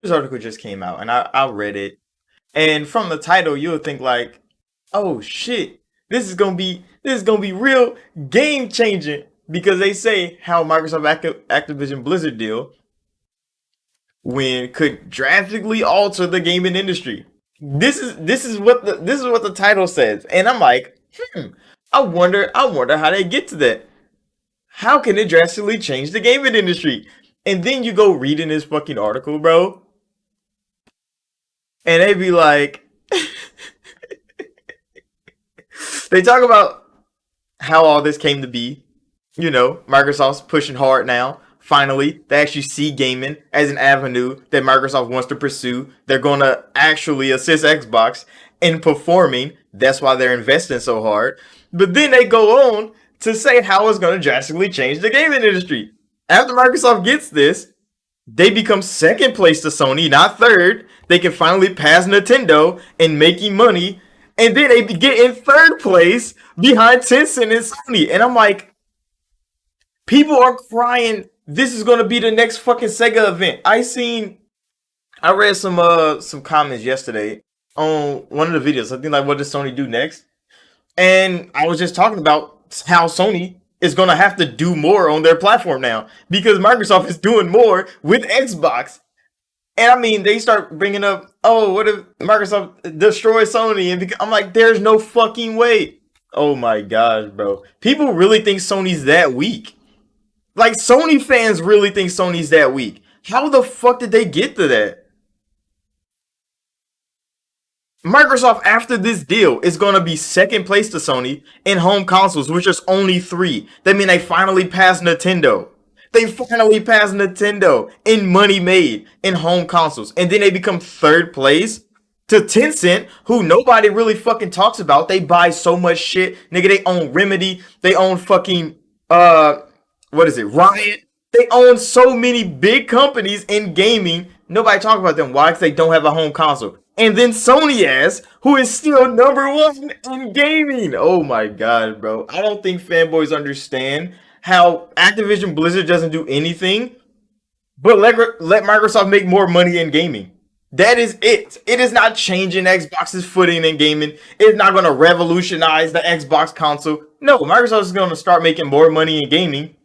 This article just came out, and I read it. And from the title, you'll think like, "Oh shit, this is gonna be real game changing," because they say how Activision Blizzard deal when could drastically alter the gaming industry. This is what the title says, and I'm like, I wonder how they get to that. How can it drastically change the gaming industry? And then you go read in this fucking article, bro, and they be like, they talk about how all this came to be. Microsoft's pushing hard now. Finally, they actually see gaming as an avenue that Microsoft wants to pursue. They're going to actually assist Xbox in performing. That's why they're investing so hard. But then they go on to say how it's going to drastically change the gaming industry. After Microsoft gets this, they become second place to Sony, not third. They can finally pass Nintendo in making money. And then they get in third place behind Tencent and Sony. And I'm like, people are crying. This is gonna be the next fucking Sega event. I read some comments yesterday on one of the videos. I think like, what does Sony do next? And I was just talking about how Sony is gonna have to do more on their platform now because Microsoft is doing more with Xbox. And I mean, they start bringing up, oh, what if Microsoft destroys Sony? And I'm like, there's no fucking way. Oh my gosh, bro. People really think Sony's that weak. Like, Sony fans really think Sony's that weak. How the fuck did they get to that? Microsoft, after this deal, is going to be second place to Sony in home consoles, which is only 3. That means they finally passed Nintendo. They finally passed Nintendo in money made in home consoles. And then they become third place to Tencent, who nobody really fucking talks about. They buy so much shit. Nigga, they own Remedy. They own fucking, Riot. They own so many big companies in gaming. Nobody talk about them. Why? Because they don't have a home console. And then Sony ass, who is still number 1 in gaming. Oh my god, bro. I don't think fanboys understand how Activision Blizzard doesn't do anything but let Microsoft make more money in gaming. That is it. It is not changing Xbox's footing in gaming. It's not going to revolutionize the Xbox console. No, Microsoft is going to start making more money in gaming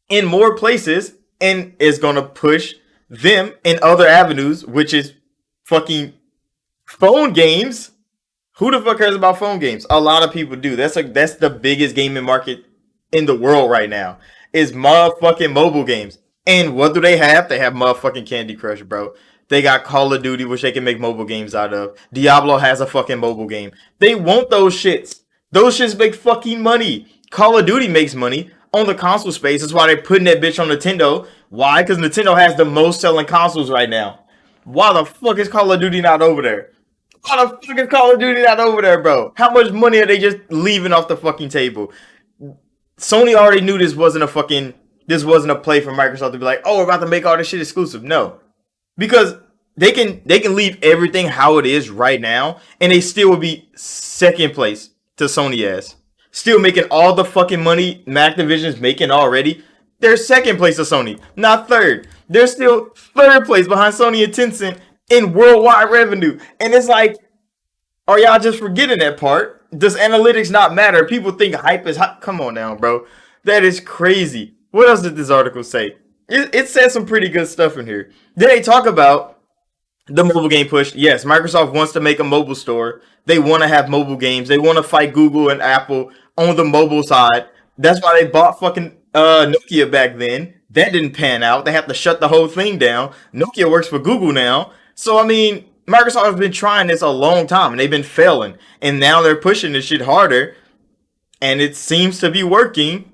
in more places and is going to push them in other avenues, which is fucking phone games. Who the fuck cares about phone games? A lot of people do. That's the biggest gaming market in the world right now is motherfucking mobile games. And what do they have? They have motherfucking Candy Crush, bro. They got Call of Duty, which they can make mobile games out of. Diablo has a fucking mobile game. They want those shits. Those shits make fucking money. Call of Duty makes money on the console space. That's why they're putting that bitch on Nintendo. Why? Because Nintendo has the most selling consoles right now. Why the fuck is Call of Duty not over there? Why the fuck is Call of Duty not over there, bro? How much money are they just leaving off the fucking table? Sony already knew this wasn't a play for Microsoft to be like, oh, we're about to make all this shit exclusive. No. Because they can leave everything how it is right now, and they still would be second place to Sony ass. Still making all the fucking money Activision's making already. They're second place to Sony, not third. They're still third place behind Sony and Tencent in worldwide revenue. And it's like, are y'all just forgetting that part? Does analytics not matter? People think hype is hype. Come on now, bro. That is crazy. What else did this article say? It said some pretty good stuff in here. Then they talk about the mobile game push. Yes, Microsoft wants to make a mobile store. They want to have mobile games. They want to fight Google and Apple on the mobile side. That's why they bought fucking Nokia back then. That didn't pan out. They have to shut the whole thing down. Nokia works for Google now. So, I mean, Microsoft has been trying this a long time, and they've been failing. And now they're pushing this shit harder, and it seems to be working.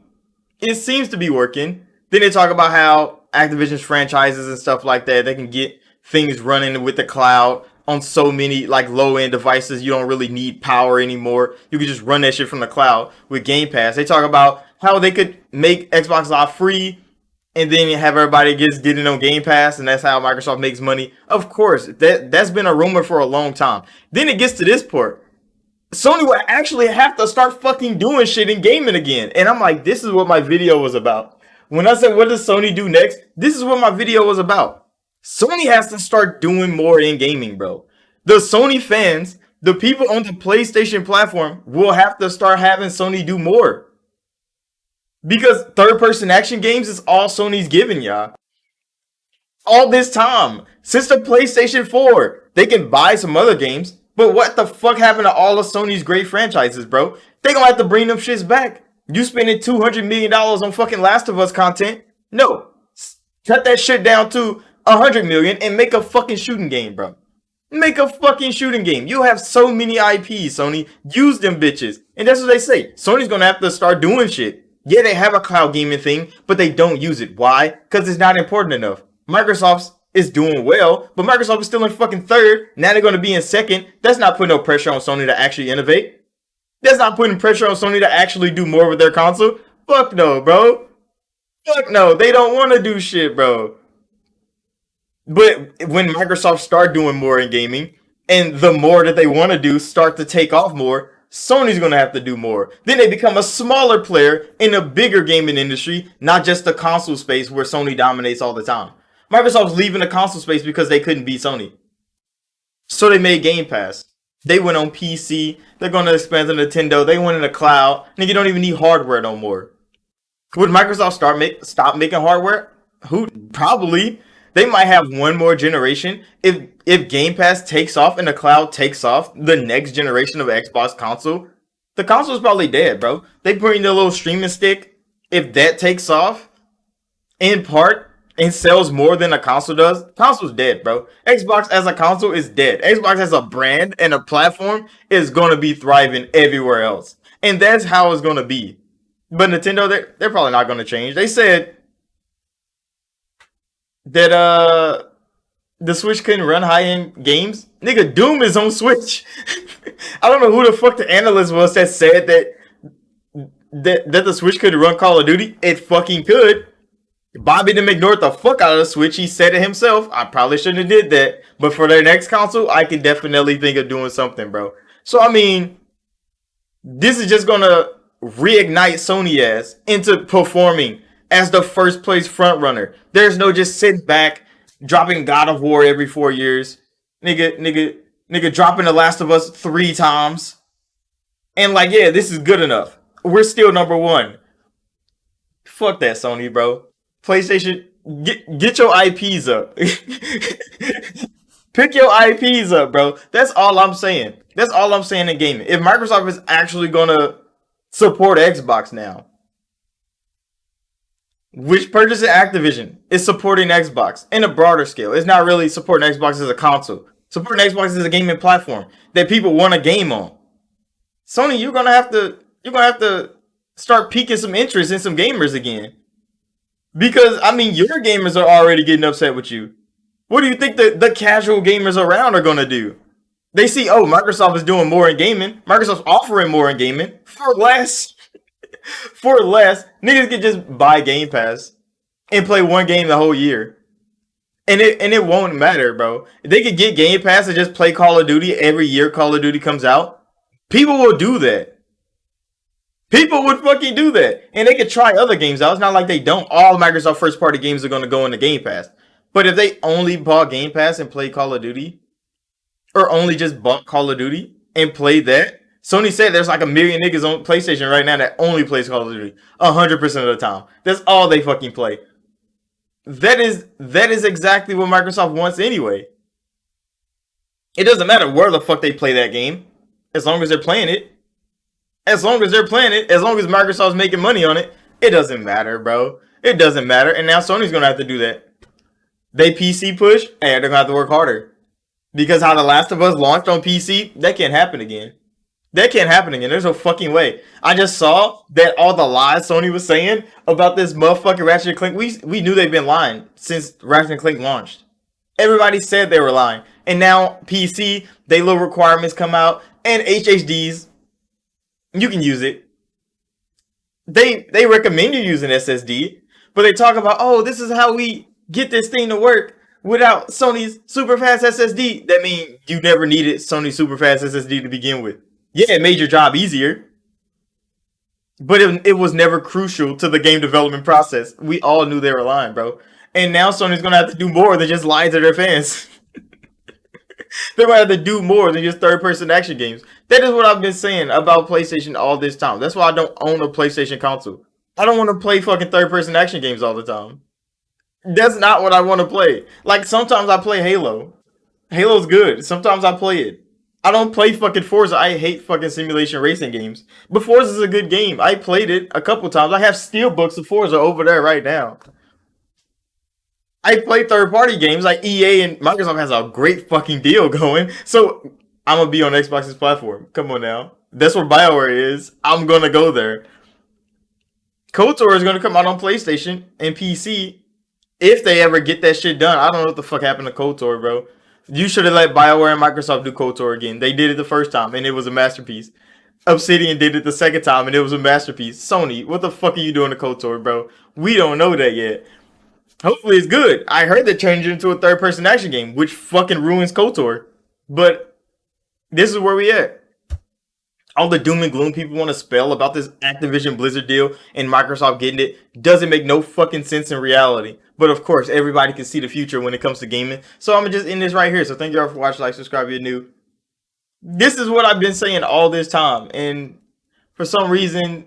Then they talk about how Activision's franchises and stuff like that, they can get things running with the cloud on so many like low-end devices. You don't really need power anymore. You can just run that shit from the cloud with Game Pass. They talk about how they could make Xbox Live free and then have everybody get in on Game Pass, and that's how Microsoft makes money. Of course, that's been a rumor for a long time. Then it gets to this part. Sony will actually have to start fucking doing shit in gaming again. And I'm like, this is what my video was about. When I said, what does Sony do next? This is what my video was about. Sony has to start doing more in gaming, bro. The Sony fans, the people on the PlayStation platform, will have to start having Sony do more. Because third person action games is all Sony's giving y'all. All this time. Since the PlayStation 4, they can buy some other games. But what the fuck happened to all of Sony's great franchises, bro? They gonna have to bring them shits back. You spending $200 million on fucking Last of Us content? No. Cut that shit down to $100 million and make a fucking shooting game, bro. Make a fucking shooting game. You have so many IPs, Sony. Use them bitches. And that's what they say. Sony's gonna have to start doing shit. Yeah, they have a cloud gaming thing, but they don't use it. Why? Because it's not important enough. Microsoft's is doing well, but Microsoft is still in fucking third. Now they're going to be in second. That's not putting no pressure on Sony to actually innovate. That's not putting pressure on Sony to actually do more with their console. Fuck no, bro. Fuck no. They don't want to do shit, bro. But when Microsoft start doing more in gaming, and the more that they want to do start to take off more, Sony's going to have to do more. Then they become a smaller player in a bigger gaming industry, not just the console space where Sony dominates all the time. Microsoft's leaving the console space because they couldn't beat Sony. So they made Game Pass. They went on PC. They're going to expand to Nintendo. They went in the cloud. Nigga, you don't even need hardware no more. Would Microsoft stop making hardware? Who? Probably. They might have one more generation. If Game Pass takes off and the cloud takes off, the next generation of Xbox console, the console's probably dead, bro. They bring the little streaming stick. If that takes off, in part, and sells more than a console does, console's dead, bro. Xbox as a console is dead. Xbox as a brand and a platform is going to be thriving everywhere else. And that's how it's going to be. But Nintendo, they're probably not going to change. They said that the Switch couldn't run high-end games. Nigga, Doom is on Switch. I don't know who the fuck the analyst was that said that the Switch could run Call of Duty. It fucking could. Bobby didn't ignore the fuck out of the Switch. He said it himself. I probably shouldn't have did that. But for their next console, I can definitely think of doing something, bro. So, I mean, this is just going to reignite Sony ass into performing as the first place front runner. There's no just sitting back, dropping God of War every 4 years. Nigga dropping The Last of Us 3 times. And like, yeah, this is good enough. We're still number one. Fuck that, Sony, bro. PlayStation, get your IPs up. Pick your IPs up, bro. That's all I'm saying. That's all I'm saying in gaming. If Microsoft is actually going to support Xbox now, which purchasing Activision is supporting Xbox in a broader scale. It's not really supporting Xbox as a console. Supporting Xbox as a gaming platform that people want to game on. Sony, you're gonna have to start piquing some interest in some gamers again. Because, I mean, your gamers are already getting upset with you. What do you think the casual gamers around are going to do? They see, oh, Microsoft is doing more in gaming. Microsoft's offering more in gaming for less. For less. Niggas can just buy Game Pass and play one game the whole year. And it won't matter, bro. If they could get Game Pass and just play Call of Duty every year Call of Duty comes out, people will do that. People would fucking do that. And they could try other games out. It's not like they don't. All Microsoft first party games are going to go into Game Pass. But if they only bought Game Pass and played Call of Duty, or only just bought Call of Duty and played that, Sony said there's like 1 million niggas on PlayStation right now that only plays Call of Duty 100% of the time. That's all they fucking play. That is exactly what Microsoft wants anyway. It doesn't matter where the fuck they play that game, as long as they're playing it. As long as they're playing it, as long as Microsoft's making money on it, it doesn't matter, bro. It doesn't matter. And now Sony's going to have to do that. They PC push, and they're going to have to work harder. Because how The Last of Us launched on PC, that can't happen again. That can't happen again. There's no fucking way. I just saw that all the lies Sony was saying about this motherfucking Ratchet & Clank, we knew they've been lying since Ratchet & Clank launched. Everybody said they were lying. And now PC, they little requirements come out, and HHDs, you can use it. They recommend you using SSD, but they talk about, oh, this is how we get this thing to work without Sony's super fast SSD. That means you never needed Sony's super fast SSD to begin with. Yeah, it made your job easier, but it was never crucial to the game development process. We all knew they were lying, bro. And now Sony's gonna have to do more than just lie to their fans. They're gonna have to do more than just third-person action games. That is what I've been saying about PlayStation all this time. That's why I don't own a PlayStation console. I don't want to play fucking third-person action games all the time. That's not what I want to play. Like sometimes I play Halo. Halo's good. Sometimes I play it. I don't play fucking Forza. I hate fucking simulation racing games. But Forza's a good game. I played it a couple times. I have steelbooks of Forza over there right now. I play third party games like EA and Microsoft has a great fucking deal going. So I'm gonna be on Xbox's platform. Come on now. That's where BioWare is. I'm gonna go there. KOTOR is gonna come out on PlayStation and PC if they ever get that shit done. I don't know what the fuck happened to KOTOR, bro. You should have let BioWare and Microsoft do KOTOR again. They did it the first time and it was a masterpiece. Obsidian did it the second time and it was a masterpiece. Sony, what the fuck are you doing to KOTOR, bro? We don't know that yet. Hopefully it's good. I heard they changed it into a third-person action game, which fucking ruins KOTOR. But this is where we at. All the doom and gloom people want to spell about this Activision Blizzard deal and Microsoft getting it doesn't make no fucking sense in reality. But of course, everybody can see the future when it comes to gaming. So I'm going to just end this right here. So thank you all for watching, like, subscribe if you're new. This is what I've been saying all this time. And for some reason,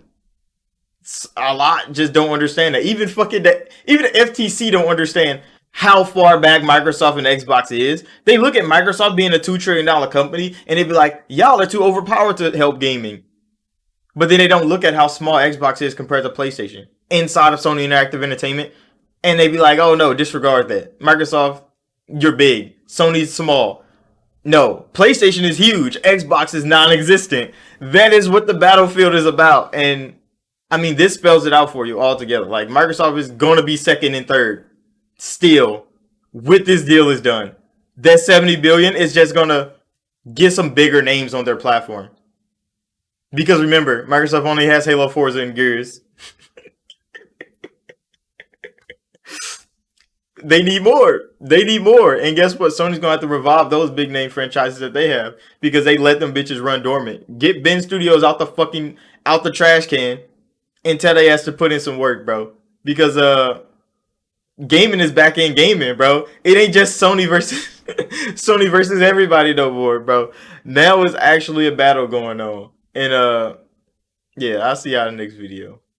a lot just don't understand that. Even the FTC don't understand how far back Microsoft and Xbox is. They look at Microsoft being a $2 trillion company and they be like, y'all are too overpowered to help gaming. But then they don't look at how small Xbox is compared to PlayStation inside of Sony Interactive Entertainment. And they be like, oh no, disregard that. Microsoft, you're big. Sony's small. No, PlayStation is huge. Xbox is non-existent. That is what the battlefield is about. And I mean, this spells it out for you altogether. Like, Microsoft is going to be second and third. Still, with this deal is done. That $70 billion is just going to get some bigger names on their platform. Because remember, Microsoft only has Halo, Forza, and Gears. They need more. They need more. And guess what? Sony's going to have to revive those big name franchises that they have. Because they let them bitches run dormant. Get Ben Studios out the trash can. And tell they has to put in some work, bro. Because gaming is back in gaming, bro. It ain't just Sony versus Sony versus everybody no more, bro. Now it's actually a battle going on. And yeah, I'll see y'all in the next video.